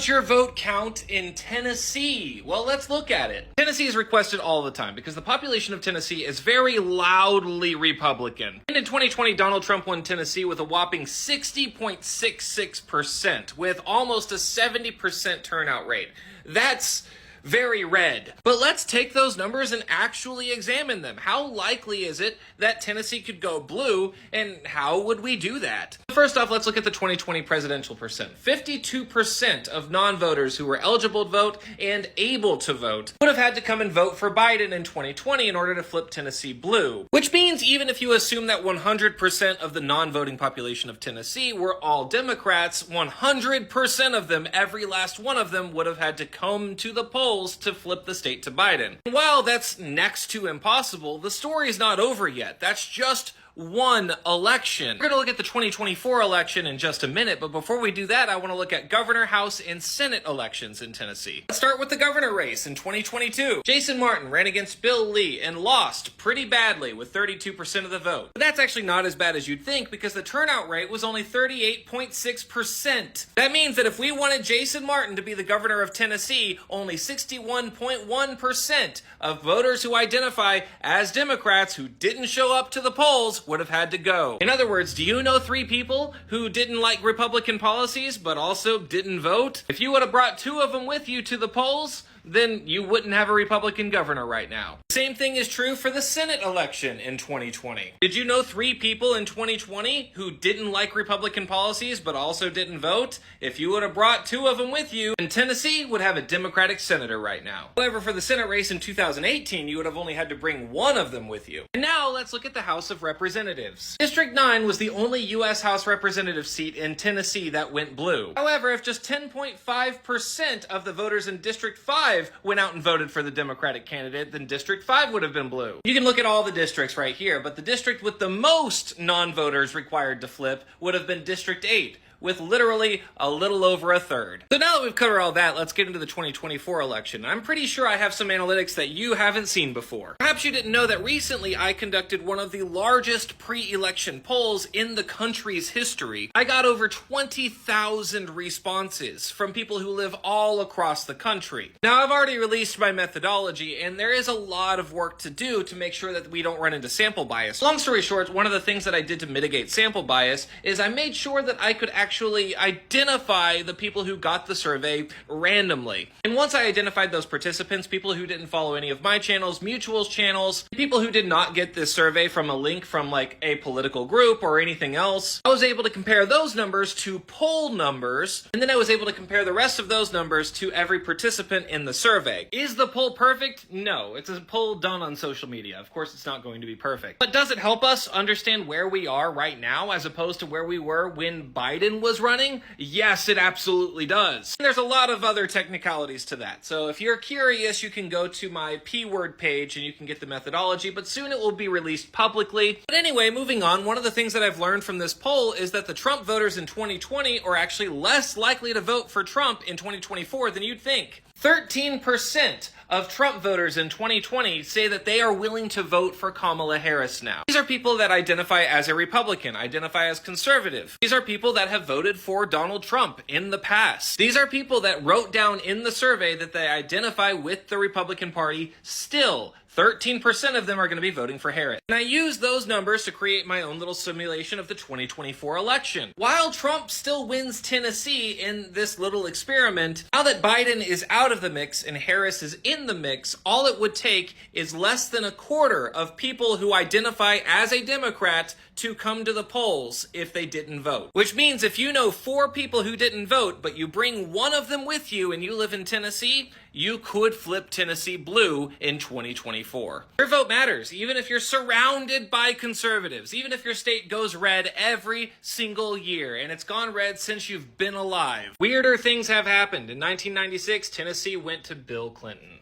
What's your vote count in Tennessee? Well, let's look at it. Tennessee is requested all the time because the population of Tennessee is very loudly Republican. And in 2020, Donald Trump won Tennessee with a whopping 60.66%, with almost a 70% turnout rate. That's very red. But let's take those numbers and actually examine them. How likely is it that Tennessee could go blue, and how would we do that? First off, let's look at the 2020 presidential percent. 52% of non-voters who were eligible to vote and able to vote would have had to come and vote for Biden in 2020 in order to flip Tennessee blue. Which means even if you assume that 100% of the non-voting population of Tennessee were all Democrats, 100% of them, every last one of them, would have had to come to the polls to flip the state to Biden. And while that's next to impossible, the story's not over yet. That's just one election. We're going to look at the 2024 election in just a minute, but before we do that, I want to look at governor, house, and senate elections in Tennessee. Let's start with the governor race in 2022. Jason Martin ran against Bill Lee and lost pretty badly with 32% of the vote. But that's actually not as bad as you'd think because the turnout rate was only 38.6%. That means that if we wanted Jason Martin to be the governor of Tennessee, only 61.1% of voters who identify as Democrats who didn't show up to the polls would have had to go. In other words, do you know 3 people who didn't like Republican policies but also didn't vote? If you would have brought 2 of them with you to the polls, then you wouldn't have a Republican governor right now. Same thing is true for the Senate election in 2020. Did you know 3 people in 2020 who didn't like Republican policies but also didn't vote? If you would have brought 2 of them with you, then Tennessee would have a Democratic senator right now. However, for the Senate race in 2018, you would have only had to bring 1 of them with you. And now let's look at the House of Representatives. District 9 was the only U.S. House Representative seat in Tennessee that went blue. However, if just 10.5% of the voters in District 5 went out and voted for the Democratic candidate, then District 5 would have been blue. You can look at all the districts right here, but the district with the most non-voters required to flip would have been District 8, with literally a little over a third. So now that we've covered all that, let's get into the 2024 election. I'm pretty sure I have some analytics that you haven't seen before. Perhaps you didn't know that recently I conducted one of the largest pre-election polls in the country's history. I got over 20,000 responses from people who live all across the country. Now, I've already released my methodology, and there is a lot of work to do to make sure that we don't run into sample bias. Long story short, one of the things that I did to mitigate sample bias is I made sure that I could actually identify the people who got the survey randomly. And once I identified those participants, people who didn't follow any of my channels, mutuals channels, people who did not get this survey from a link from like a political group or anything else, I was able to compare those numbers to poll numbers, and then I was able to compare the rest of those numbers to every participant in the survey. Is the poll perfect? No, it's a poll done on social media. Of course, it's not going to be perfect. But does it help us understand where we are right now as opposed to where we were when Biden was running? Yes, it absolutely does. And there's a lot of other technicalities to that. So if you're curious, you can go to my P-word page and you can get the methodology, but soon it will be released publicly. But anyway, moving on, one of the things that I've learned from this poll is that the Trump voters in 2020 are actually less likely to vote for Trump in 2024 than you'd think. 13% of Trump voters in 2020 say that they are willing to vote for Kamala Harris now. These are people that identify as a Republican, identify as conservative. These are people that have voted for Donald Trump in the past. These are people that wrote down in the survey that they identify with the Republican Party still. 13% of them are going to be voting for Harris. And I use those numbers to create my own little simulation of the 2024 election. While Trump still wins Tennessee in this little experiment, now that Biden is out of the mix and Harris is in the mix, all it would take is less than a quarter of people who identify as a Democrat to come to the polls if they didn't vote. Which means if you know 4 people who didn't vote, but you bring 1 of them with you and you live in Tennessee, you could flip Tennessee blue in 2024. Your vote matters, even if you're surrounded by conservatives, even if your state goes red every single year, and it's gone red since you've been alive. Weirder things have happened. In 1996, Tennessee went to Bill Clinton.